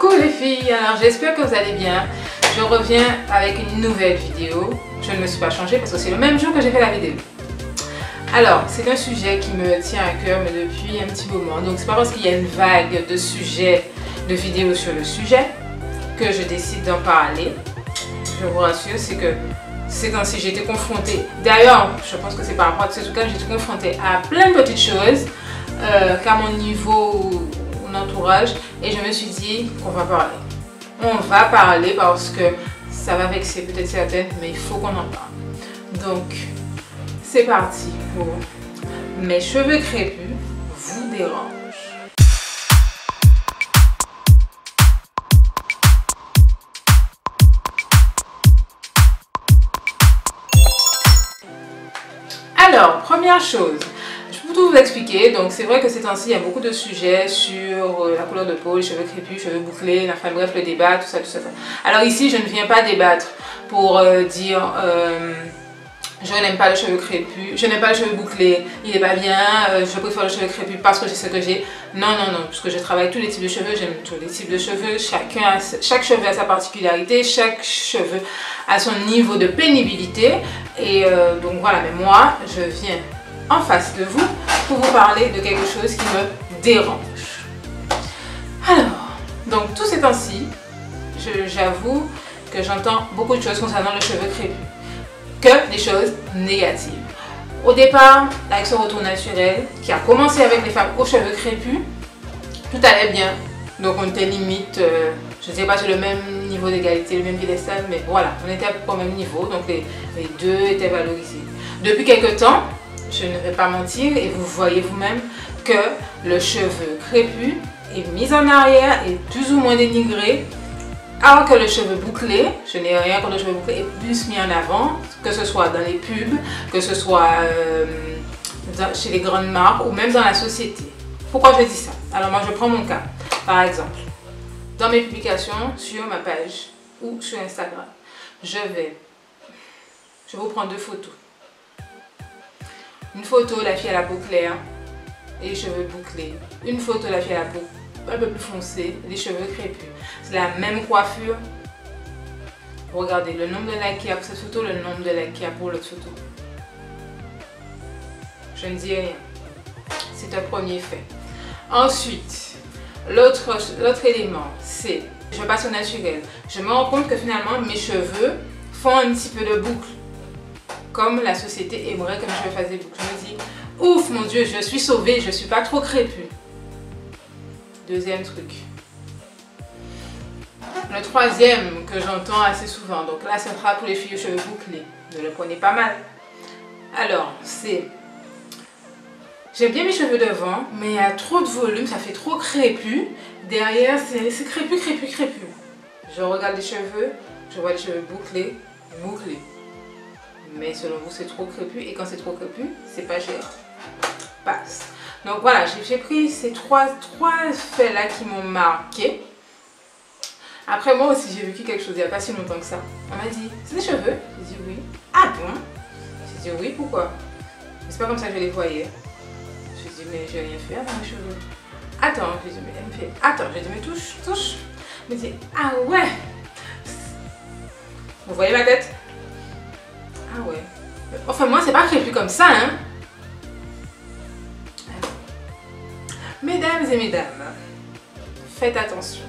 Coucou les filles, alors j'espère que vous allez bien. Je reviens avec une nouvelle vidéo. Je ne me suis pas changée parce que c'est le même jour que j'ai fait la vidéo. Alors, c'est un sujet qui me tient à cœur mais depuis un petit moment. Donc c'est pas parce qu'il y a une vague de sujets, de vidéos sur le sujet que je décide d'en parler. Je vous rassure, c'est que ces temps-ci j'ai été confrontée. D'ailleurs, je pense que c'est par rapport à ce cas, j'ai été confrontée à plein de petites choses qu'à mon niveau, mon entourage, et je me suis dit qu'on va parler. On va parler parce que ça va vexer peut-être certaines, mais il faut qu'on en parle. Donc, c'est parti pour mes cheveux crépus vous dérangent. Alors, première chose, je peux tout vous expliquer. Donc, c'est vrai que ces temps-ci, il y a beaucoup de sujets sur la couleur de peau, les cheveux crépus, cheveux bouclés, enfin bref, le débat, tout ça, tout ça. Alors ici, je ne viens pas débattre pour dire je n'aime pas le cheveu crépus, je n'aime pas le cheveu bouclé, il n'est pas bien, je préfère le cheveu crépus parce que j'ai ce que j'ai. Non, non, non, puisque je travaille tous les types de cheveux, j'aime tous les types de cheveux, chaque cheveu a sa particularité, chaque cheveu a son niveau de pénibilité. Et donc voilà, mais moi, je viens en face de vous pour vous parler de quelque chose qui me dérange. Alors, donc tous ces temps-ci, j'avoue que j'entends beaucoup de choses concernant le cheveu crépus. Que des choses négatives. Au départ, avec ce retour naturel qui a commencé avec les femmes aux cheveux crépus, tout allait bien. Donc on était limite, je ne sais pas sur le même niveau d'égalité, le même piédestal, mais voilà, on était à peu près au même niveau, donc les deux étaient valorisés. Depuis quelques temps, je ne vais pas mentir, et vous voyez vous-même que le cheveu crépus est mis en arrière et plus ou moins dénigré. Alors que le cheveu bouclé, je n'ai rien contre le cheveu bouclé, est plus mis en avant, que ce soit dans les pubs, que ce soit chez les grandes marques ou même dans la société. Pourquoi je dis ça? Alors moi je prends mon cas, par exemple, dans mes publications sur ma page ou sur Instagram, je vous prends deux photos. Une photo, la fille à la peau claire et les cheveux bouclés. Une photo, la fille à la peau un peu plus foncé, les cheveux crépus. C'est la même coiffure. Regardez le nombre de likes qu'il y a pour cette photo, le nombre de likes qu'il y a pour l'autre photo. Je ne dis rien. C'est un premier fait. Ensuite, l'autre élément, c'est, je passe au naturel. Je me rends compte que finalement mes cheveux font un petit peu de boucle. Comme la société aimerait que mes cheveux fassent des boucles. Je me dis, ouf mon Dieu, je suis sauvée, je ne suis pas trop crépue. Deuxième truc. Le troisième que j'entends assez souvent, donc là ça sera pour les filles aux cheveux bouclés, ne le prenez pas mal. Alors c'est, j'aime bien mes cheveux devant, mais il y a trop de volume, ça fait trop crépus. Derrière c'est crépus, crépus, crépus. Je regarde les cheveux, je vois les cheveux bouclés, bouclés. Mais selon vous c'est trop crépus, et quand c'est trop crépus, c'est pas cher. Passe. Donc voilà, j'ai pris ces trois faits là qui m'ont marqué. Après moi aussi j'ai vécu quelque chose il n'y a pas si longtemps que ça. On m'a dit, c'est des cheveux? J'ai dit oui. Ah bon? J'ai dit oui, pourquoi? Mais c'est pas comme ça que je les voyais. J'ai dit mais j'ai rien fait avec mes cheveux. Attends, j'ai dit mais elle me fait, attends, j'ai dit mais touche, touche. Elle me dit, ah ouais. Vous voyez ma tête? Ah ouais. Enfin moi c'est pas crépus comme ça hein. Mesdames et mesdames, faites attention.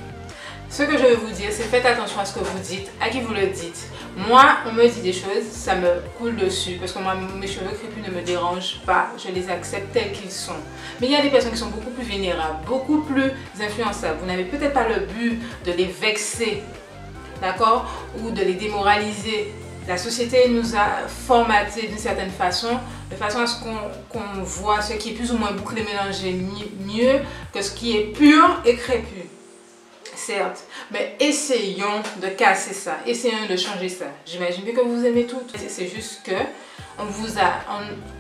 Ce que je veux vous dire, c'est faites attention à ce que vous dites, à qui vous le dites. Moi, on me dit des choses, ça me coule dessus, parce que moi, mes cheveux crépus ne me dérangent pas, je les accepte tels qu'ils sont. Mais il y a des personnes qui sont beaucoup plus vénérables, beaucoup plus influençables. Vous n'avez peut-être pas le but de les vexer, d'accord, ou de les démoraliser. La société nous a formaté d'une certaine façon, de façon à ce qu'on voit ce qui est plus ou moins bouclé mélangé mieux que ce qui est pur et crépus. Certes, mais essayons de casser ça, essayons de changer ça. J'imagine que vous aimez tout. C'est juste que on vous a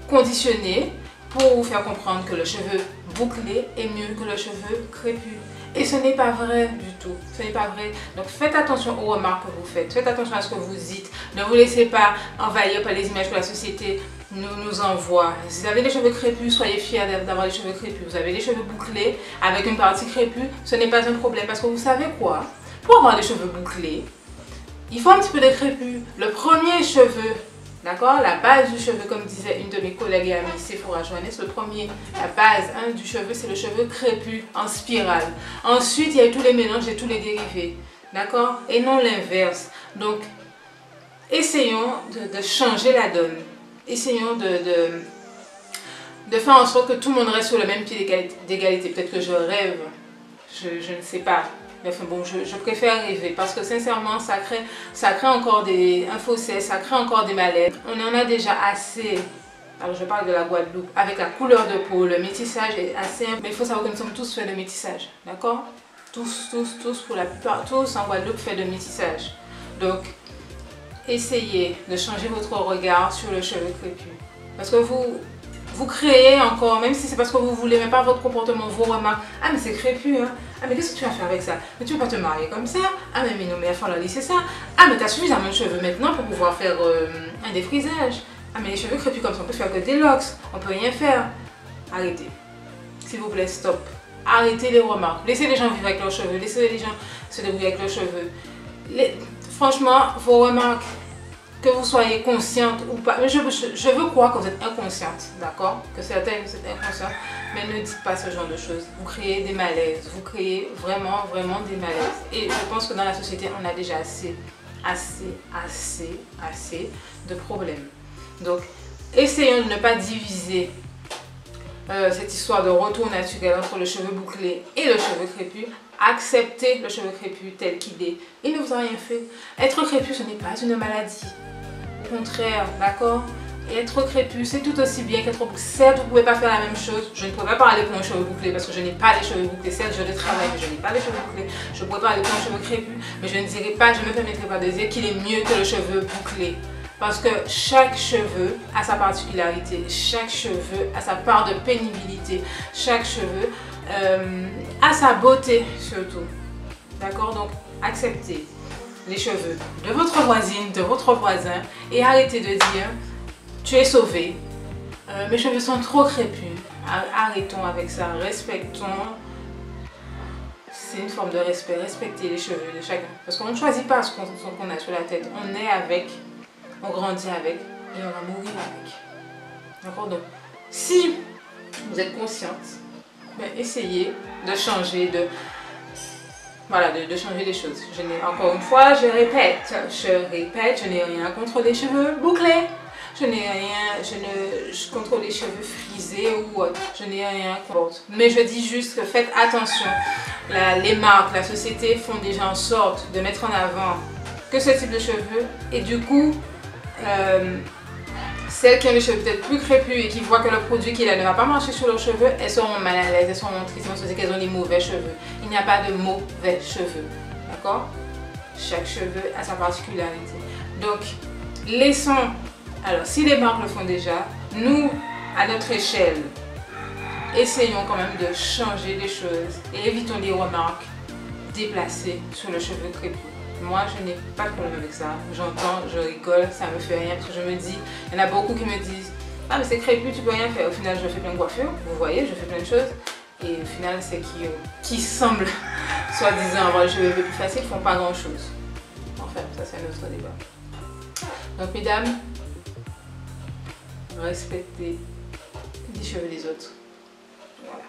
conditionné pour vous faire comprendre que le cheveu bouclé est mieux que le cheveu crépus. Et ce n'est pas vrai du tout, ce n'est pas vrai. Donc faites attention aux remarques que vous faites, faites attention à ce que vous dites. Ne vous laissez pas envahir par les images que la société nous envoie. Si vous avez les cheveux crépus, soyez fiers d'avoir les cheveux crépus. Vous avez les cheveux bouclés avec une partie crépue, ce n'est pas un problème parce que vous savez quoi? Pour avoir des cheveux bouclés, il faut un petit peu de crépus. Le premier cheveu, d'accord, la base du cheveu, comme disait une de mes collègues et amies, Sephora Joannès, la base du cheveu, c'est le cheveu crépus en spirale. Ensuite, il y a tous les mélanges et tous les dérivés, d'accord, et non l'inverse. Donc, essayons de changer la donne. Essayons de faire en sorte que tout le monde reste sur le même pied d'égalité. Peut-être que je rêve, je ne sais pas. Mais enfin bon, je préfère rêver parce que sincèrement, ça crée encore un fossé, ça crée encore des malaises. On en a déjà assez. Alors je parle de la Guadeloupe. Avec la couleur de peau, le métissage est assez... Mais il faut savoir que nous sommes tous faits de métissage. D'accord? Tous, pour la plupart, tous en Guadeloupe faits de métissage. Donc, essayez de changer votre regard sur le cheveu crépus. Parce que vous créez encore, même si c'est parce que vous voulez, mais pas votre comportement, vos remarques. Ah mais c'est crépus, hein. Ah mais qu'est-ce que tu vas faire avec ça? Mais tu ne veux pas te marier comme ça? Ah mais non, mais il va falloir lisser ça. Ah mais tu as suffisamment de cheveux maintenant pour pouvoir faire un défrisage. Ah mais les cheveux crépus comme ça, on peut faire que des locks, on peut rien faire. Arrêtez. S'il vous plaît, stop. Arrêtez les remarques. Laissez les gens vivre avec leurs cheveux, laissez les gens se débrouiller avec leurs cheveux. Franchement, vos remarques, que vous soyez consciente ou pas, mais je veux croire que vous êtes inconsciente, d'accord? Que certaines vous êtes inconsciente, mais ne dites pas ce genre de choses. Vous créez des malaises, vous créez vraiment des malaises. Et je pense que dans la société, on a déjà assez de problèmes. Donc, essayons de ne pas diviser cette histoire de retour naturel entre le cheveu bouclé et le cheveu crépus. Acceptez le cheveu crépus tel qu'il est. Il ne vous a rien fait. Être crépus, ce n'est pas une maladie. Au contraire, d'accord? Et être crépus, c'est tout aussi bien qu'être bouclé. Certes, vous ne pouvez pas faire la même chose. Je ne pourrais pas parler pour un cheveu bouclé parce que je n'ai pas les cheveux bouclés. Certes, je le travaille, mais je n'ai pas les cheveux bouclés. Je pourrais parler pour un cheveu crépus, mais je ne dirais pas, je ne me permettrai pas de dire qu'il est mieux que le cheveu bouclé. Parce que chaque cheveu a sa particularité, chaque cheveu a sa part de pénibilité, chaque cheveu a sa beauté surtout. D'accord? Donc, acceptez les cheveux de votre voisine, de votre voisin et arrêtez de dire tu es sauvé, mes cheveux sont trop crépus. Arrêtons avec ça, respectons. C'est une forme de respect, respectez les cheveux de chacun. Parce qu'on ne choisit pas ce qu'on a sur la tête, on est avec. On grandit avec et on va mourir avec. D'accord? Donc, si vous êtes consciente, ben, essayez de changer, de changer les choses. Encore une fois, je répète, je n'ai rien contre les cheveux bouclés. Je n'ai rien contre les cheveux frisés ou autre. Je n'ai rien contre. Mais je dis juste que faites attention. Les marques, la société font déjà en sorte de mettre en avant que ce type de cheveux et du coup, celles qui ont les cheveux peut-être plus crépus et qui voient que le produit qui est là ne va pas marcher sur leurs cheveux, elles seront mal à l'aise, elles seront tristes, elles vont se dire qu'elles ont des mauvais cheveux. Il n'y a pas de mauvais cheveux, d'accord? Chaque cheveu a sa particularité. Donc, laissons, alors si les marques le font déjà, nous, à notre échelle, essayons quand même de changer les choses et évitons les remarques déplacées sur le cheveu crépus. Moi, je n'ai pas de problème avec ça. J'entends, je rigole, ça me fait rien parce que je me dis, il y en a beaucoup qui me disent ah mais c'est crépus, tu peux rien faire. Au final, je fais plein de coiffures, vous voyez, je fais plein de choses. Et au final, c'est qui semblent, soi-disant, avoir les cheveux un peu plus faciles, font pas grand chose. Enfin, ça c'est un autre débat. Donc, mesdames, respectez les cheveux des autres. Voilà.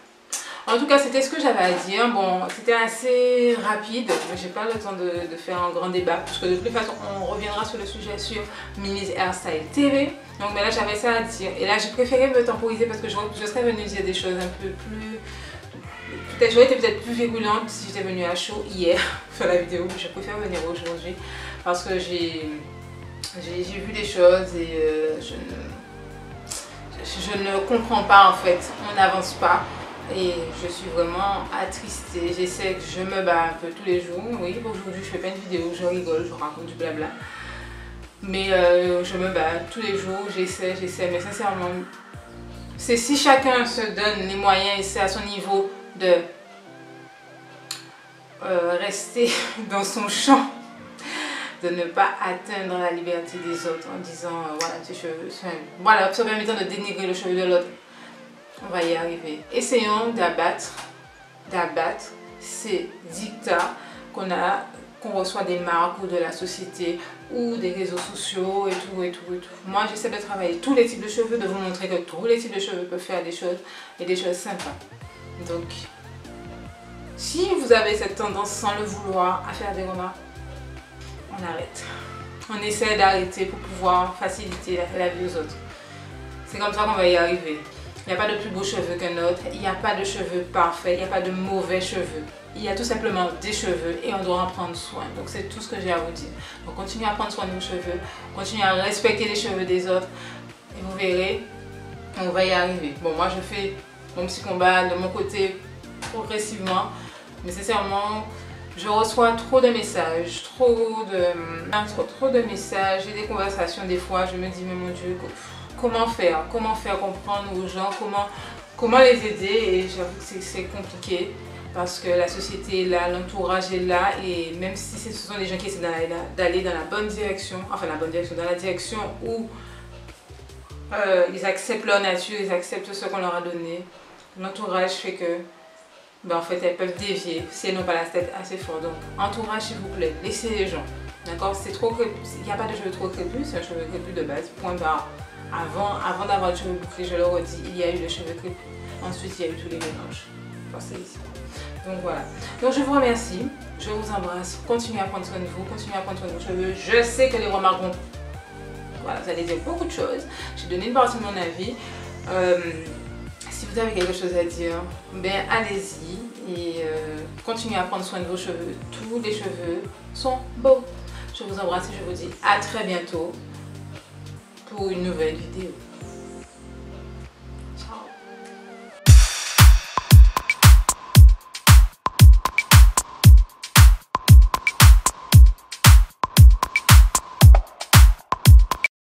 En tout cas, c'était ce que j'avais à dire. Bon, c'était assez rapide, mais j'ai pas le temps de faire un grand débat, parce que de toute façon, on reviendra sur le sujet sur Minnie's Hairstyle TV. Donc, mais là, j'avais ça à dire. Et là, j'ai préféré me temporiser parce que je serais venue dire des choses un peu plus... Peut-être j'aurais été peut-être plus virulente si j'étais venue à chaud hier faire la vidéo. Je préfère venir aujourd'hui parce que j'ai vu des choses et je ne comprends pas en fait. On n'avance pas. Et je suis vraiment attristée, j'essaie, je me bats un peu tous les jours. Oui, aujourd'hui je fais plein de vidéos, je rigole, je raconte du blabla. Mais je me bats tous les jours, j'essaie, mais sincèrement, c'est si chacun se donne les moyens et c'est à son niveau de rester dans son champ. de ne pas atteindre la liberté des autres en disant voilà tes cheveux, voilà, se permettant de dénigrer le cheveu de l'autre. On va y arriver. Essayons d'abattre ces dictats qu'on reçoit des marques ou de la société ou des réseaux sociaux et tout. Moi, j'essaie de travailler tous les types de cheveux, de vous montrer que tous les types de cheveux peuvent faire des choses et des choses sympas. Donc, si vous avez cette tendance sans le vouloir à faire des remarques, on arrête. On essaie d'arrêter pour pouvoir faciliter la vie aux autres. C'est comme ça qu'on va y arriver. Il n'y a pas de plus beaux cheveux qu'un autre, il n'y a pas de cheveux parfaits, il n'y a pas de mauvais cheveux. Il y a tout simplement des cheveux et on doit en prendre soin. Donc c'est tout ce que j'ai à vous dire. Donc continuez à prendre soin de vos cheveux, continuez à respecter les cheveux des autres et vous verrez, on va y arriver. Bon, moi je fais mon petit combat de mon côté progressivement, mais sincèrement, je reçois trop de messages, trop de messages et des conversations des fois. Je me dis mais mon Dieu, comment faire comprendre aux gens, comment les aider, et j'avoue que c'est compliqué parce que la société est là, l'entourage est là, et même si ce sont des gens qui essaient d'aller dans la bonne direction, enfin la bonne direction, dans la direction où ils acceptent leur nature, ils acceptent ce qu'on leur a donné, l'entourage fait que ben, en fait elles peuvent dévier si elles n'ont pas la tête assez forte. Donc entourage s'il vous plaît, laissez les gens, d'accord? C'est trop crépus, il n'y a pas de cheveux trop crépus, c'est un cheveu crépus de base, point barre. Avant d'avoir le cheveu bouclé, je le redis, il y a eu le cheveu crépus. Ensuite, il y a eu tous les mélanges. Pensez ici. Donc voilà. Donc je vous remercie. Je vous embrasse. Continuez à prendre soin de vous. Continuez à prendre soin de vos cheveux. Je sais que les remarques vont... Voilà, vous allez dire beaucoup de choses. J'ai donné une partie de mon avis. Si vous avez quelque chose à dire, ben allez-y. Et continuez à prendre soin de vos cheveux. Tous les cheveux sont beaux. Je vous embrasse et je vous dis à très bientôt pour une nouvelle vidéo.